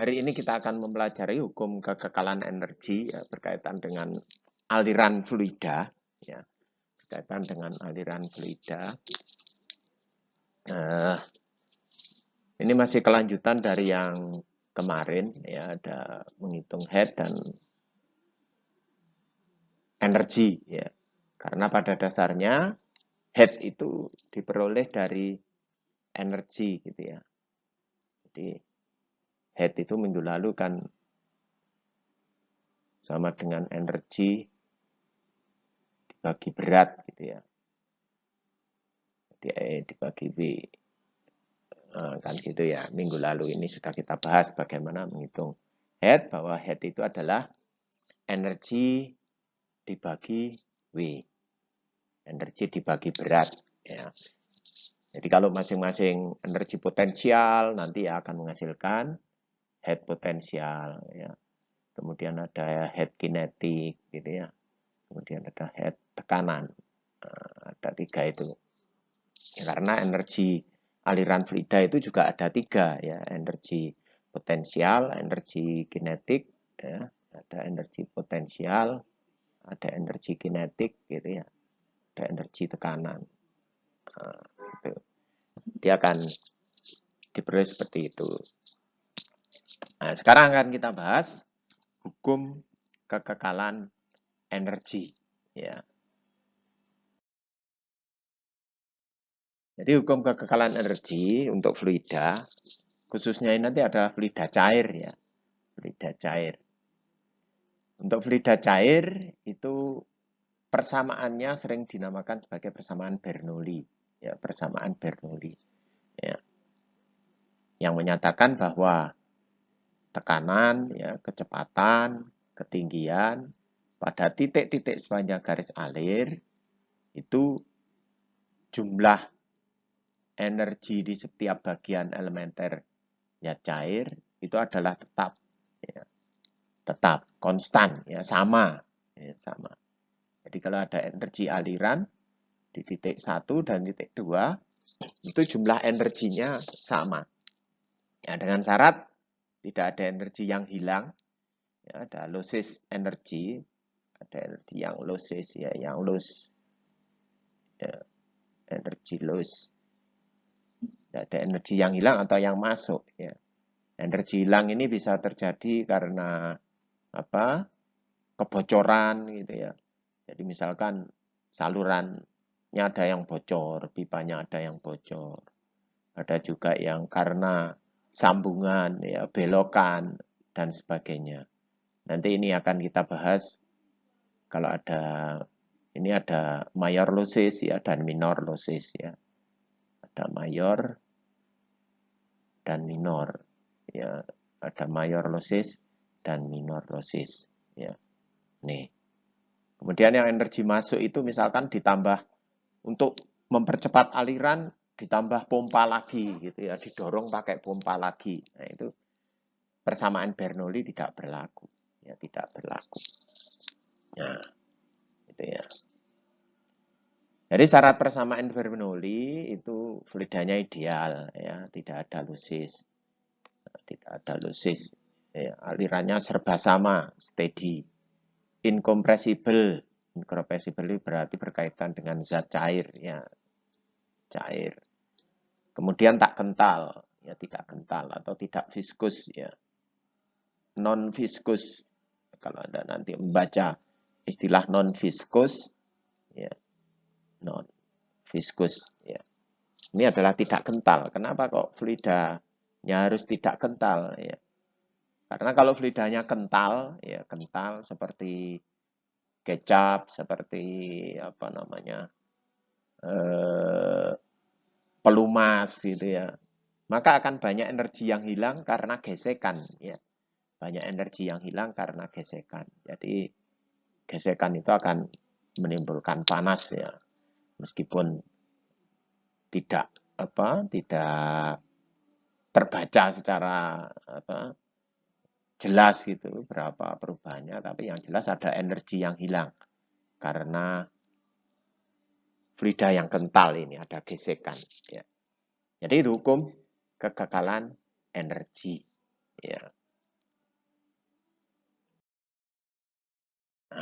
Hari ini kita akan mempelajari hukum kekekalan energi ya, berkaitan dengan aliran fluida, ya, berkaitan dengan aliran fluida. Ini masih kelanjutan dari yang kemarin, ya, ada menghitung head dan energi, ya, karena pada dasarnya head itu diperoleh dari energi, gitu ya. Jadi head itu minggu lalu kan sama dengan energi dibagi berat, gitu ya. Jadi E dibagi V. Nah, kan gitu ya. Minggu lalu ini sudah kita bahas bagaimana menghitung head, bahwa head itu adalah energi dibagi W. Energi dibagi berat. Ya. Jadi kalau masing-masing energi potensial nanti akan menghasilkan head potensial. Ya. Kemudian ada head kinetik, gitu ya. Kemudian ada head tekanan. Nah, ada 3 itu. Ya, karena energi aliran fluida itu juga ada 3 ya, energi potensial, energi kinetik, ya, ada energi potensial, ada energi kinetik, gitu ya, ada energi tekanan. Nah, itu. Dia akan diperoleh seperti itu. Nah, sekarang akan kita bahas hukum kekekalan energi, ya. Jadi hukum kekekalan energi untuk fluida, khususnya ini nanti ada fluida cair ya, fluida cair. Untuk fluida cair itu persamaannya sering dinamakan sebagai persamaan Bernoulli, ya, persamaan Bernoulli, ya, yang menyatakan bahwa tekanan, ya, kecepatan, ketinggian pada titik-titik sepanjang garis alir itu jumlah energi di setiap bagian elementer ya cair itu adalah tetap, ya, tetap konstan, ya, sama, ya, sama. Jadi kalau ada energi aliran di titik 1 dan titik 2 itu jumlah energinya sama. Ya, dengan syarat tidak ada energi yang hilang, ya, ada lossless energy, ada energi yang lossless, ya, yang loss, ya, energi loss. Tidak ada energi yang hilang atau yang masuk, ya. Energi hilang ini bisa terjadi karena apa? Kebocoran, gitu ya. Jadi misalkan salurannya ada yang bocor, pipanya ada yang bocor. Ada juga yang karena sambungan, ya, belokan dan sebagainya. Nanti ini akan kita bahas kalau ada ini ada mayor losses, ya, dan minor losses, ya. Ada mayor dan minor, ya, ada mayor losses dan minor losses, ya. Nih. Kemudian yang energi masuk itu misalkan ditambah untuk mempercepat aliran ditambah pompa lagi, gitu ya, didorong pakai pompa lagi. Nah, itu persamaan Bernoulli tidak berlaku, ya, tidak berlaku. Nah, itu ya. Jadi syarat persamaan Bernoulli itu fluidanya ideal, ya, tidak ada losses, tidak ada losses, ya, alirannya serba sama, steady, incompressible. Incompressible berarti berkaitan dengan zat cair, ya, cair. Kemudian tak kental, ya, tidak kental atau tidak viskus, ya, non viskus. Kalau Anda nanti membaca istilah non viskus, ya, non viskus, ya. Ini adalah tidak kental. Kenapa kok fluidanya harus tidak kental, ya? Karena kalau fluidanya kental, ya, kental seperti kecap, seperti apa namanya, pelumas, gitu ya, maka akan banyak energi yang hilang karena gesekan, ya, banyak energi yang hilang karena gesekan. Jadi gesekan itu akan menimbulkan panas, ya, meskipun tidak terbaca secara jelas gitu berapa perubahannya, tapi yang jelas ada energi yang hilang karena fluida yang kental ini ada gesekan, ya. Jadi itu hukum kekekalan energi, ya.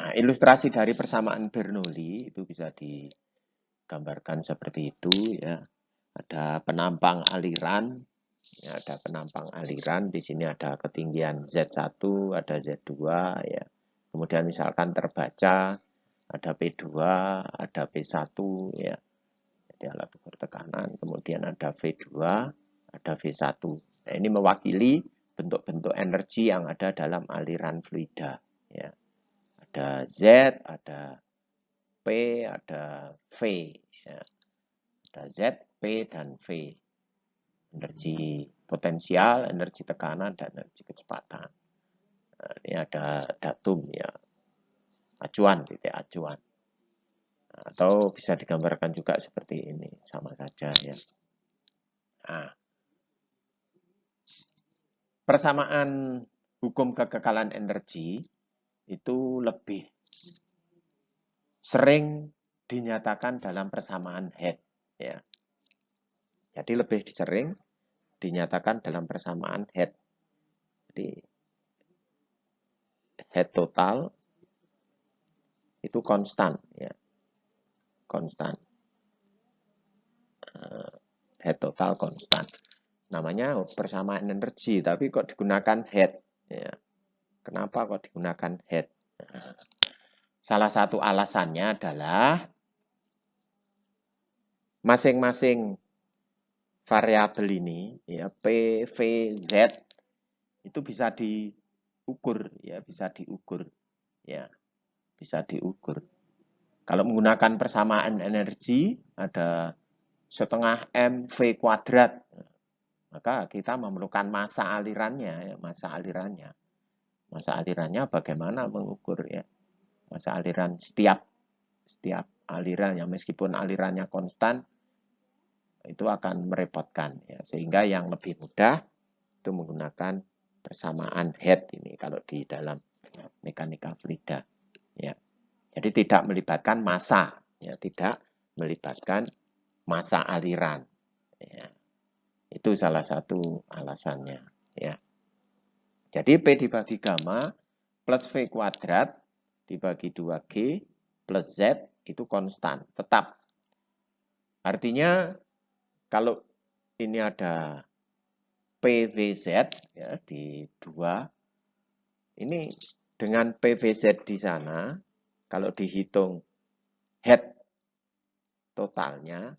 Nah, ilustrasi dari persamaan Bernoulli itu bisa digambarkan seperti itu ya. Ada penampang aliran, ya, ada penampang aliran. Di sini ada ketinggian Z1, ada Z2 ya. Kemudian misalkan terbaca ada P2, ada P1 ya. Jadi alat ukur tekanan, kemudian ada V2, ada V1. Nah, ini mewakili bentuk-bentuk energi yang ada dalam aliran fluida ya. Ada Z, ada P, ada V ya. Ada Z, P, dan V. Energi potensial, energi tekanan, dan energi kecepatan. Nah, ini ada datum ya, acuan, titik acuan. Nah, atau bisa digambarkan juga seperti ini, sama saja ya. Nah, persamaan hukum kekekalan energi itu lebih sering dinyatakan dalam persamaan head ya. Jadi lebih sering dinyatakan dalam persamaan head. Jadi head total itu konstan ya. Konstan. Head total konstan. Namanya persamaan energi, tapi kok digunakan head ya. Kenapa kok digunakan head? Salah satu alasannya adalah masing-masing variabel ini ya P, V, Z itu bisa diukur ya, bisa diukur ya, bisa diukur. Kalau menggunakan persamaan energi ada setengah M V kuadrat, maka kita memerlukan massa alirannya ya, massa alirannya. Massa alirannya bagaimana mengukur ya? Massa aliran setiap aliran ya, meskipun alirannya konstan itu akan merepotkan ya, sehingga yang lebih mudah itu menggunakan persamaan head ini kalau di dalam mekanika fluida ya. Jadi tidak melibatkan massa ya, tidak melibatkan massa aliran ya. Itu salah satu alasannya ya. Jadi P dibagi gamma plus V kuadrat dibagi 2G plus Z itu konstan, tetap. Artinya kalau ini ada PVZ ya, di 2, ini dengan PVZ di sana, kalau dihitung head totalnya,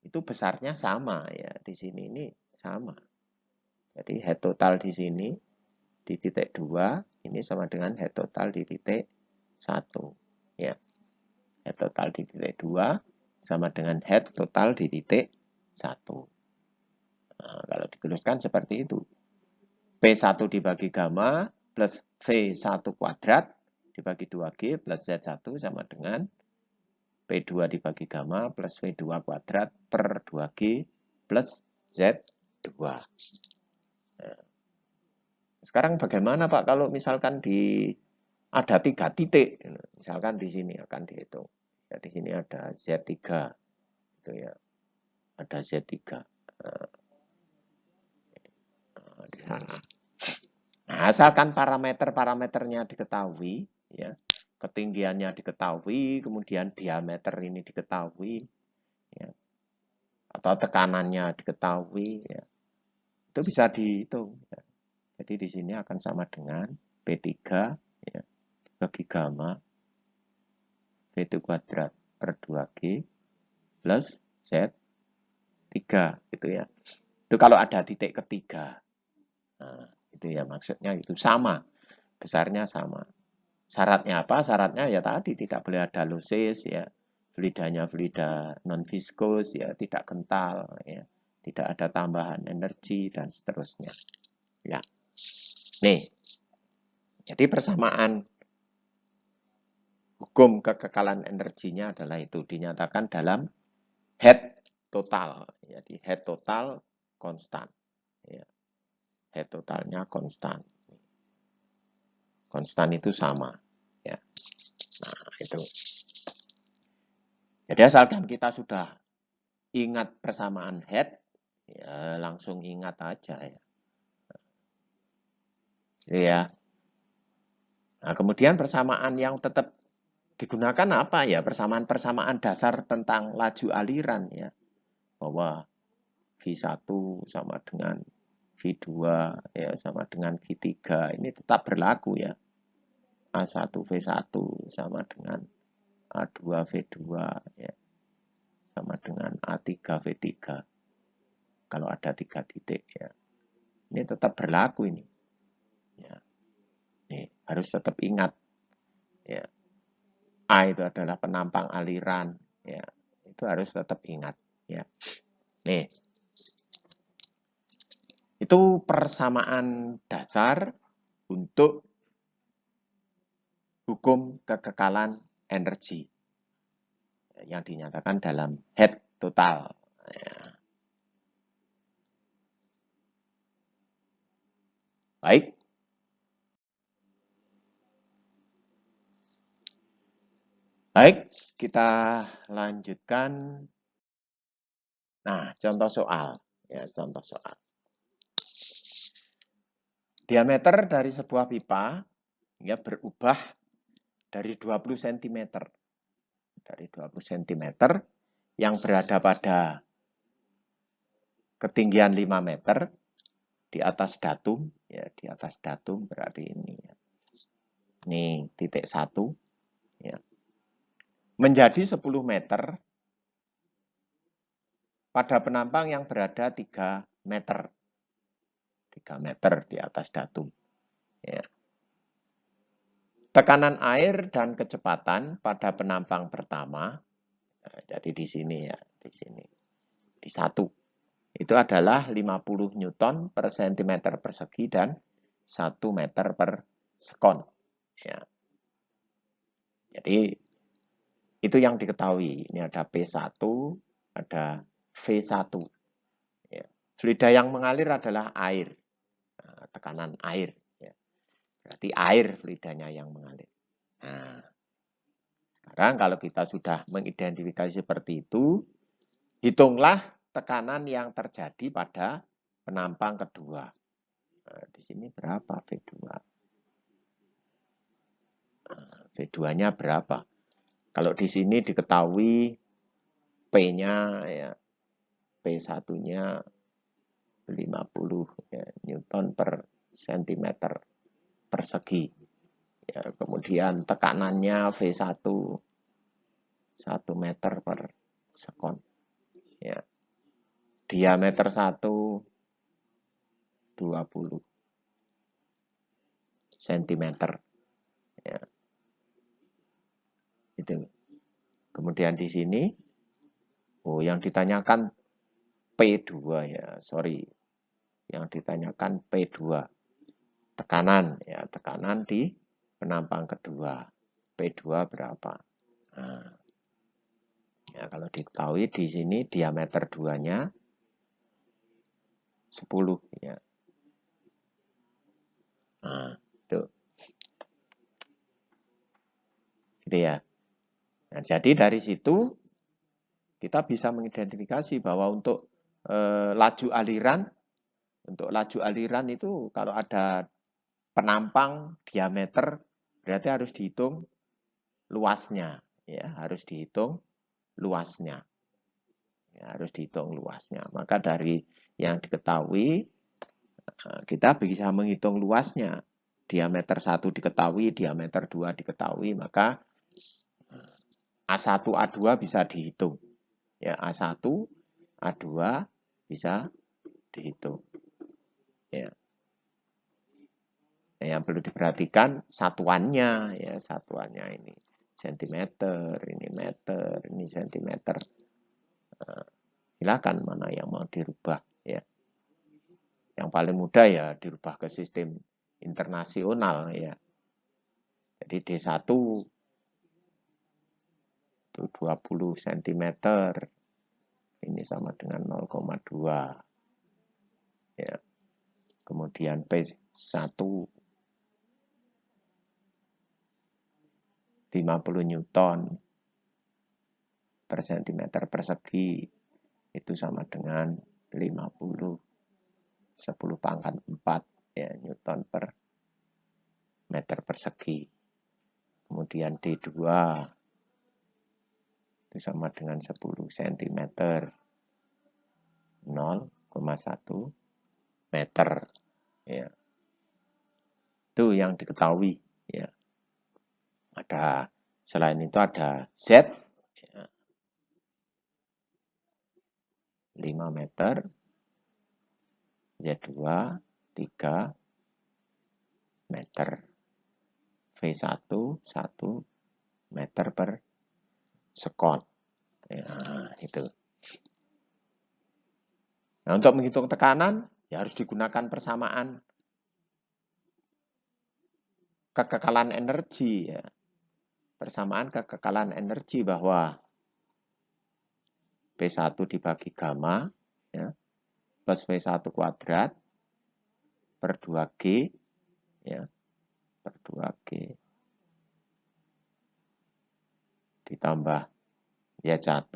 itu besarnya sama ya. Di sini ini sama. Jadi head total di sini di titik 2, ini sama dengan head total di titik 1 ya. Head total di titik 2 sama dengan head total di titik 1. Nah, kalau dituliskan seperti itu. P1 dibagi gamma plus V1 kuadrat dibagi 2G plus Z1 sama dengan P2 dibagi gamma plus V2 kuadrat per 2G plus Z2. Nah, sekarang bagaimana Pak kalau misalkan ada 3 titik, misalkan di sini akan dihitung. Ya, di sini ada Z3, itu ya, ada Z3 di sana. Nah, asalkan parameternya diketahui, ya, ketinggiannya diketahui, kemudian diameter ini diketahui, ya, atau tekanannya diketahui, ya, itu bisa dihitung. Ya. Jadi di sini akan sama dengan P3 ya, bagi gamma V2 kuadrat per 2G plus Z3 gitu ya. Itu kalau ada titik ketiga. Nah, itu ya maksudnya itu sama. Besarnya sama. Syaratnya apa? Syaratnya ya tadi tidak boleh ada losis ya. Fluidanya fluida non viskos ya, tidak kental ya. Tidak ada tambahan energi dan seterusnya. Ya. Nih. Jadi persamaan hukum kekekalan energinya adalah itu dinyatakan dalam head total. Jadi head total konstan. Ya. Head totalnya konstan. Konstan itu sama. Ya. Nah, itu. Jadi asalkan kita sudah ingat persamaan head, ya langsung ingat aja ya. Ya. Nah, kemudian persamaan yang tetap digunakan apa ya? Persamaan-persamaan dasar tentang laju aliran ya. Bahwa V1 sama dengan V2 ya sama dengan V3 ini tetap berlaku ya. A1 V1 sama dengan A2 V2 ya sama dengan A3 V3 kalau ada 3 titik ya. Ini tetap berlaku ini. Ya. Nih, harus tetap ingat ya. A itu adalah penampang aliran ya. Itu harus tetap ingat ya. Nih. Itu persamaan dasar untuk hukum kekekalan energi yang dinyatakan dalam head total. Ya. Baik. Baik, kita lanjutkan. Nah, contoh soal. Ya, contoh soal. Diameter dari sebuah pipa ya berubah dari 20 cm. Dari 20 cm yang berada pada ketinggian 5 meter di atas datum. Ya, di atas datum berarti ini. Ini titik 1. Ya. Menjadi 10 meter pada penampang yang berada 3 meter. 3 meter di atas datum. Ya. Tekanan air dan kecepatan pada penampang pertama, nah, jadi di sini ya, di sini, di 1, itu adalah 50 Newton per cm persegi dan 1 meter per sekon. Ya. Jadi itu yang diketahui. Ini ada P1, ada V1. Ya. Fluida yang mengalir adalah air, nah, tekanan air. Ya. Berarti air fluidanya yang mengalir. Nah, sekarang kalau kita sudah mengidentifikasi seperti itu, hitunglah tekanan yang terjadi pada penampang kedua. Nah, di sini berapa V2? Nah, V2-nya berapa? Kalau di sini diketahui P-nya ya, P1-nya 50 ya, Newton per centimeter persegi. Ya, kemudian tekanannya V1 1 meter per sekon. Ya. Diameter 1 20 cm. Ya. Itu. Kemudian di sini yang ditanyakan P2 ya, sorry. Yang ditanyakan P2. Tekanan ya, tekanan di penampang kedua. P2 berapa? Nah, ya kalau diketahui di sini diameter 2-nya 10 ya. Nah, itu. Gitu ya. Nah, jadi dari situ kita bisa mengidentifikasi bahwa untuk laju aliran itu kalau ada penampang diameter berarti harus dihitung luasnya ya, harus dihitung luasnya. Ya, harus dihitung luasnya. Maka dari yang diketahui kita bisa menghitung luasnya. Diameter 1 diketahui, diameter 2 diketahui, maka A1, A2 bisa dihitung. Ya, A1, A2 bisa dihitung. Ya. Yang perlu diperhatikan satuannya ya, satuannya ini sentimeter, ini meter, ini sentimeter. Nah, silakan mana yang mau dirubah ya. Yang paling mudah ya dirubah ke sistem internasional ya. Jadi D1 itu 20 cm. Ini sama dengan 0,2. Ya. Kemudian P1 50 Newton per centimeter persegi itu sama dengan 50 10 pangkat 4 ya, Newton per meter persegi. Kemudian D2 itu sama dengan 10 cm. 0,1 meter. Ya. Itu yang diketahui. Ya. Selain itu ada Z. Ya. 5 meter. Z2 3 meter. V1 1 meter per sekon. Ya, itu. Nah, untuk menghitung tekanan, ya harus digunakan persamaan kekekalan energi. Ya. Persamaan kekekalan energi bahwa P1 dibagi gamma, ya, plus V1 kuadrat per 2G, ya, per 2G, ditambah Y1,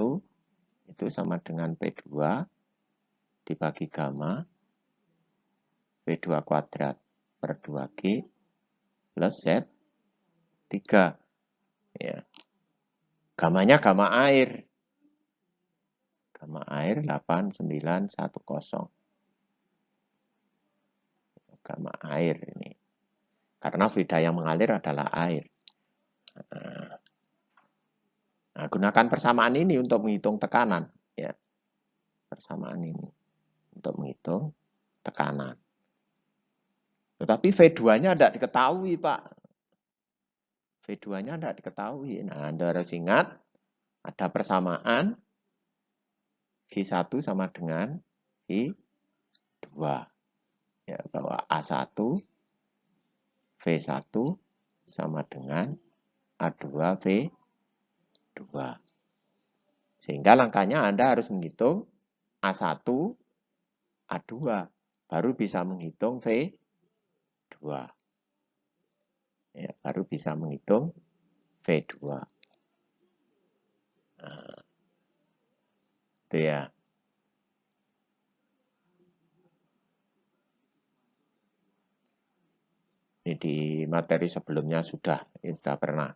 itu sama dengan P2 dibagi gamma, V2 kuadrat per 2G, plus Z3. Ya. Gamanya gamma air. Gamma air 8910. Gamma air ini. Karena fluida yang mengalir adalah air. Nah, gunakan persamaan ini untuk menghitung tekanan. Ya. Persamaan ini untuk menghitung tekanan. Tetapi V2-nya tidak diketahui, Pak. V2-nya tidak diketahui. Nah, Anda harus ingat ada persamaan G1 sama dengan G2. Ya, bahwa A1 V1 sama dengan A2 V2. Sehingga langkahnya Anda harus menghitung A1, A2. Baru bisa menghitung V2. Ya, baru bisa menghitung V2. Nah, itu ya. Ini di materi sebelumnya sudah pernah.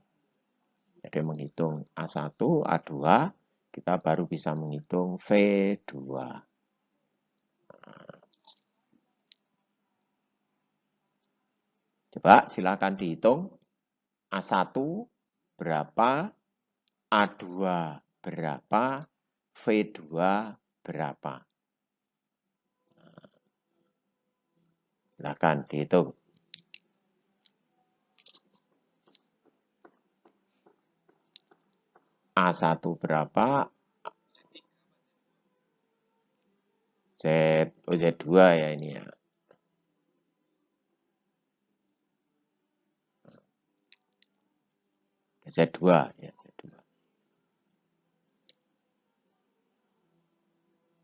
Jadi menghitung A1, A2, kita baru bisa menghitung V2. Coba silakan dihitung. A1 berapa, A2 berapa, V2 berapa. Silakan dihitung. A1 berapa? Z2 ya ini ya. Z2 ya, Z2.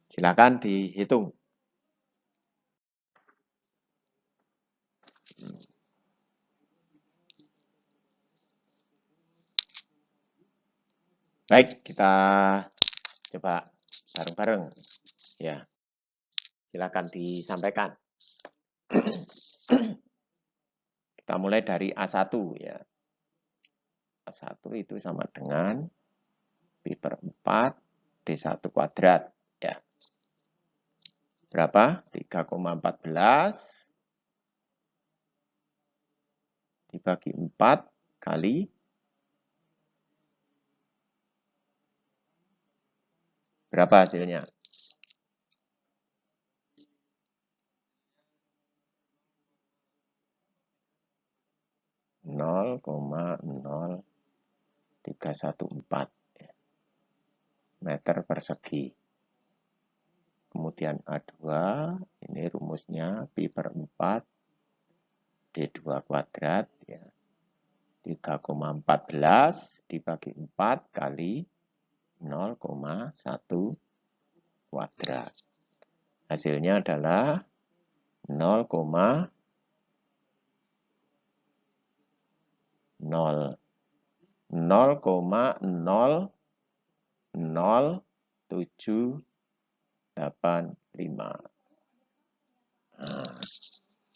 Silakan dihitung. Baik, kita coba bareng-bareng. Ya. Silakan disampaikan. Kita mulai dari A1 ya. A1 itu sama dengan Pi per 4 D1 kuadrat. Ya. Berapa? 3,14 dibagi 4 kali berapa hasilnya? Nol 0,0314 meter persegi. Kemudian A2, ini rumusnya Pi per 4 D2 kuadrat. Ya. 3,14 dibagi 4 kali 0,1 kuadrat. Hasilnya adalah 0,00785.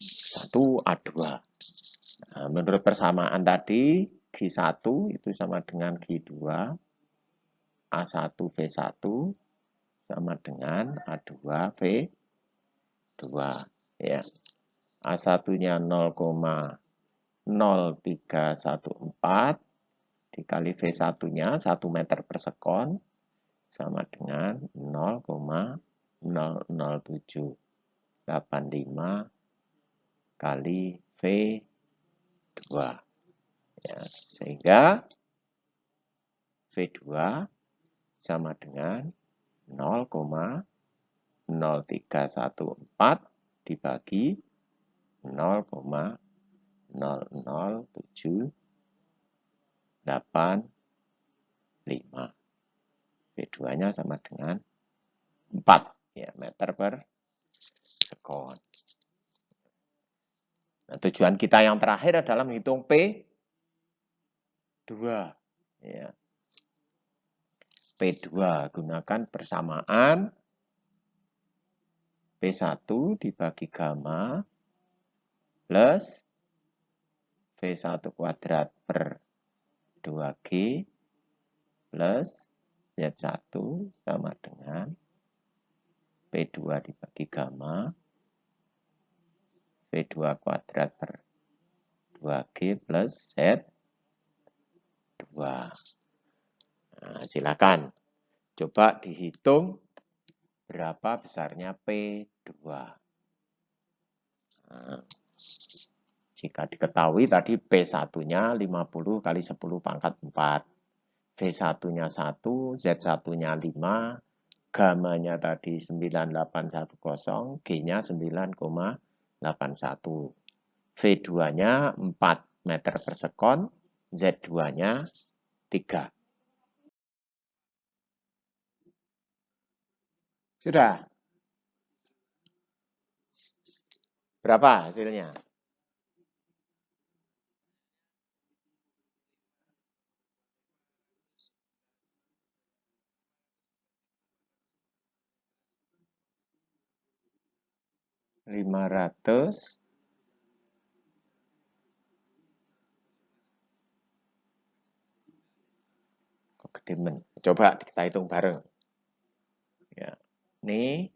1 A2. Nah, menurut persamaan tadi, G G1 itu sama dengan G2, A1 V1 sama dengan A2 V2 ya. A1-nya 0,0314 dikali V1-nya 1 meter per sekon sama dengan 0,00785 kali V2 ya, sehingga V2 sama dengan 0,0314 dibagi 0,00785. V2-nya sama dengan 4 ya, meter per sekon. Nah, tujuan kita yang terakhir adalah menghitung P2 ya. P2 gunakan persamaan P1 dibagi gamma plus V1 kuadrat per 2G plus Z1 sama dengan P2 dibagi gamma V2 kuadrat per 2G plus Z2. Nah, silakan coba dihitung berapa besarnya P2. Nah, jika diketahui tadi P1-nya 50 kali 10 pangkat 4. V1-nya 1, Z1-nya 5, gamanya tadi 9810, G-nya 9,81. V2-nya 4 meter per sekon, Z2-nya 3. Sudah? Berapa hasilnya? Coba kita hitung bareng. Ya. Ini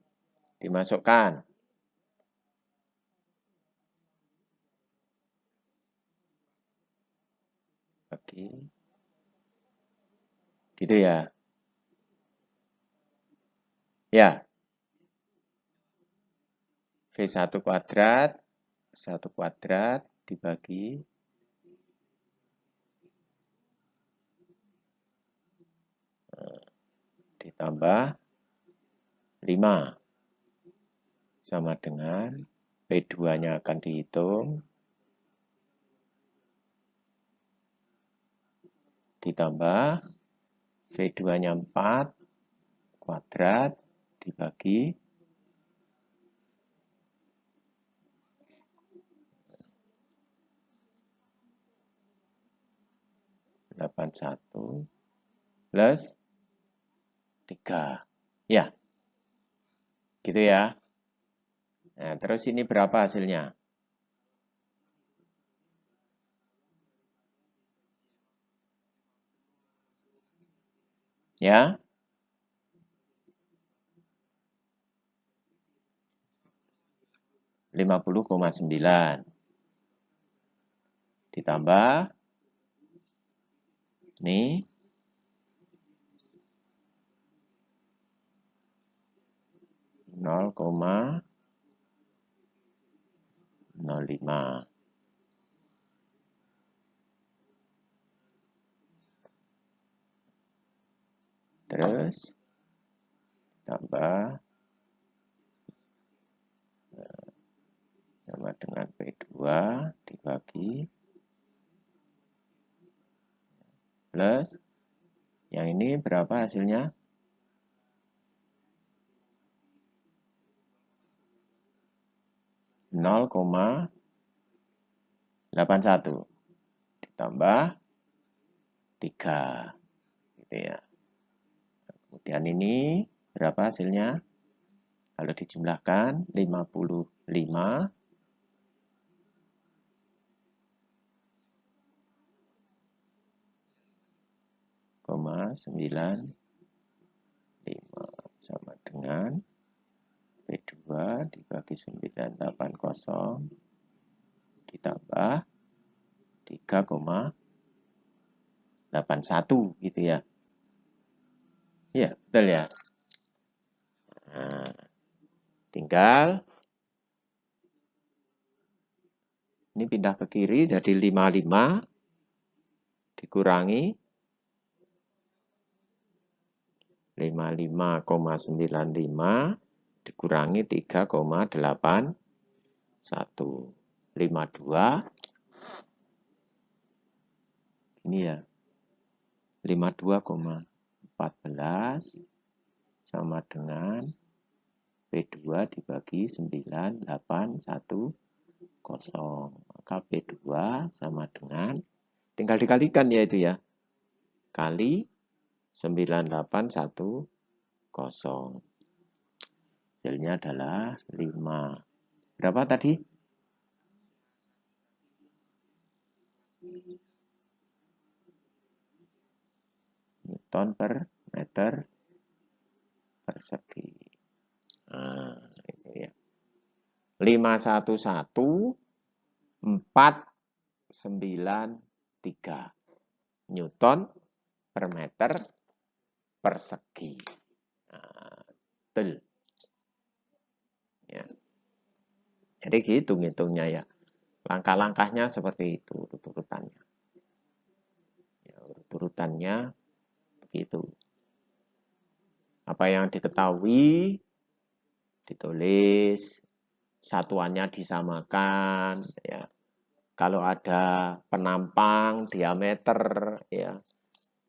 dimasukkan. Oke. Gitu ya. Ya. V1 kuadrat, 1 kuadrat dibagi ditambah 5 sama dengan P2-nya akan dihitung ditambah V2-nya 4 kuadrat dibagi 81 plus 3. Ya. Gitu ya. Nah, terus ini berapa hasilnya? Ya. 50,9 ditambah ini 0,05. Terus tambah sama dengan P2 dibagi plus yang ini berapa hasilnya? 0,81 ditambah 3 gitu ya. Kemudian ini berapa hasilnya? Kalau dijumlahkan 55 sama dengan P2 dibagi 980 ditambah 3,81 gitu ya. Iya, betul ya. Nah, tinggal ini pindah ke kiri jadi 55 dikurangi 55,95 dikurangi 3,81. 52 ini ya. 52,14 sama dengan P2 dibagi 9810. Maka P2 sama dengan, tinggal dikalikan ya itu ya, kali 9810. Hasilnya adalah 5. Berapa tadi? Newton per meter persegi. Nah, itu ya. 511,493 Newton per meter persegi. Nah, betul. Ya. Jadi gitu ngitungnya ya. Langkah-langkahnya seperti itu urutannya. Ya, urutannya begitu. Apa yang diketahui ditulis, satuannya disamakan ya. Kalau ada penampang diameter ya,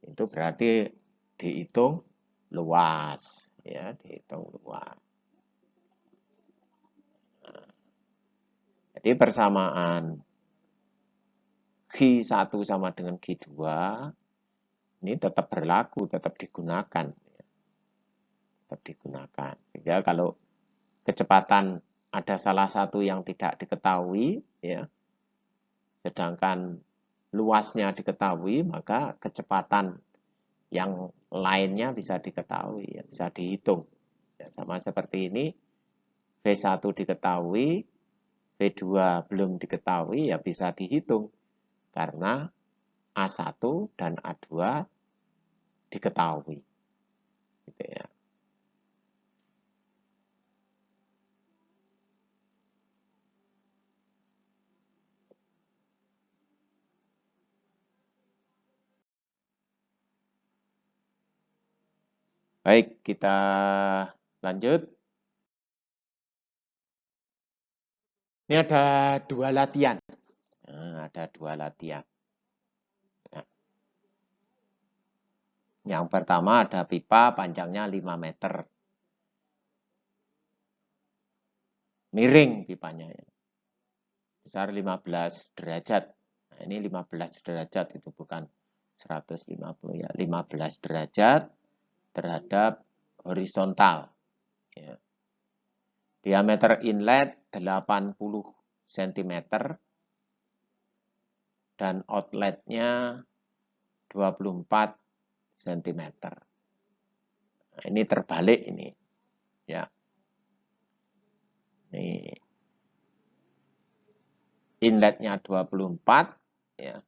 itu berarti dihitung luas ya, dihitung luas. Nah, jadi persamaan G1 sama dengan G2 ini tetap berlaku, tetap digunakan. Tetap digunakan. Sehingga kalau kecepatan ada salah satu yang tidak diketahui, ya, sedangkan luasnya diketahui, maka kecepatan yang lainnya bisa diketahui, ya, bisa dihitung. Ya, sama seperti ini, V1 diketahui, V2 belum diketahui, ya bisa dihitung. Karena A1 dan A2 diketahui. Gitu ya. Baik, kita lanjut. Ini ada 2 latihan. Nah, ada 2 latihan. Nah, yang pertama ada pipa panjangnya 5 meter. Miring pipanya. Besar 15 derajat. Nah, ini 15 derajat itu bukan 150 ya. 15 derajat terhadap horizontal. Ya. Diameter inlet 80 cm dan outletnya 24 cm. Nah, ini terbalik ini. Ya. Ini inletnya 24 ya.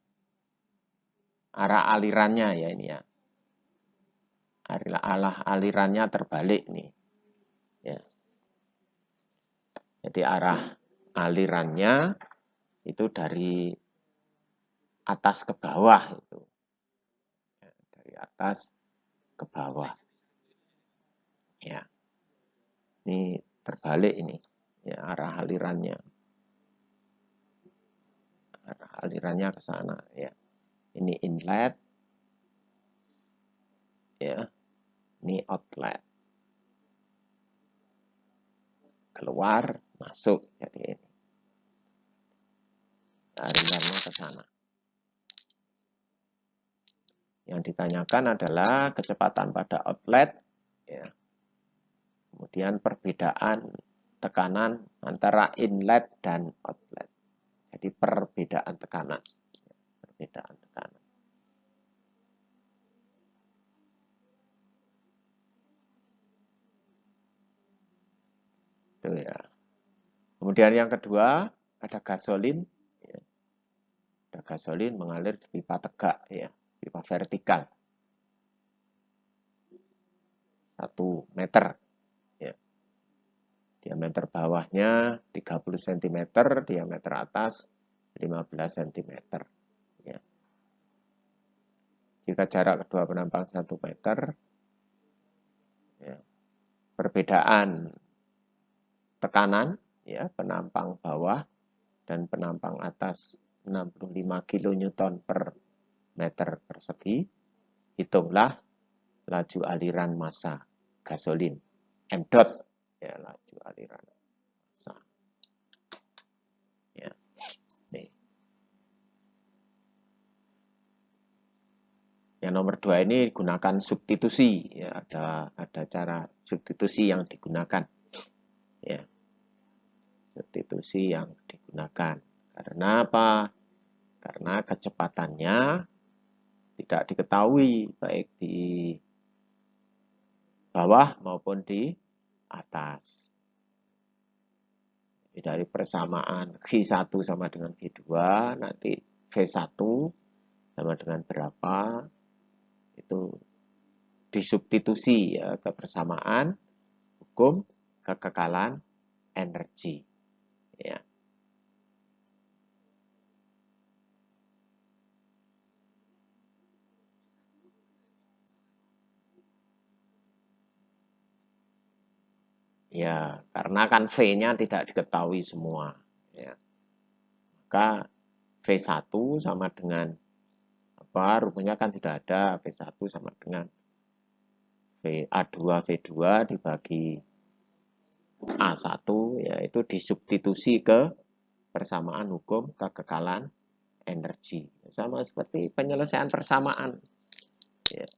Arah alirannya ya ini ya. Alirannya terbalik nih. Ya. Jadi arah alirannya itu dari atas ke bawah itu. Ya, dari atas ke bawah. Ya. Ini terbalik ini. Ya, arah alirannya. Arah alirannya ke sana ya. Ini inlet. Ya. Ini outlet. Keluar, masuk. Jadi ini. Alirannya ke sana. Yang ditanyakan adalah kecepatan pada outlet, ya. Kemudian perbedaan tekanan antara inlet dan outlet. Jadi perbedaan tekanan. Perbedaan tekanan. Itu ya. Kemudian yang kedua ada gasolin. Ya. Ada gasolin mengalir di pipa tegak, ya, pipa vertikal 1 meter. Ya. Diameter bawahnya 30 cm, diameter atas 15 cm. Ya. Jika jarak kedua penampang 1 meter, ya, perbedaan tekanan, ya, penampang bawah dan penampang atas 65 kN per meter persegi, hitunglah laju aliran massa gasolin M dot, ya, laju aliran massa. Ya. Nih. Yang nomor 2 ini gunakan substitusi, ya, ada cara substitusi yang digunakan, ya, substitusi yang digunakan. Karena apa? Karena kecepatannya tidak diketahui baik di bawah maupun di atas. Dari persamaan G1 sama dengan G2, nanti V1 sama dengan berapa, itu disubstitusi, ya, ke persamaan hukum kekekalan energi. Ya. Ya, karena kan V-nya tidak diketahui semua. Ya. Maka V1 sama dengan apa? Rumusnya kan tidak ada. V1 sama dengan A2 V2 dibagi A1, yaitu disubstitusi ke persamaan hukum kekekalan energi. Sama seperti penyelesaian persamaan. Ya.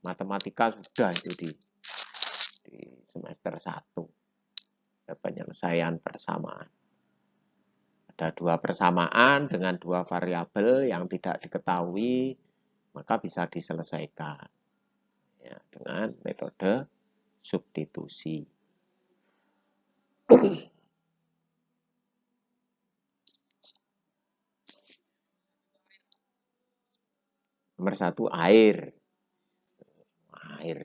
Matematika sudah itu di semester 1. Penyelesaian persamaan. Ada 2 persamaan dengan 2 variabel yang tidak diketahui, maka bisa diselesaikan, ya, dengan metode substitusi. Nomor 1 air. Air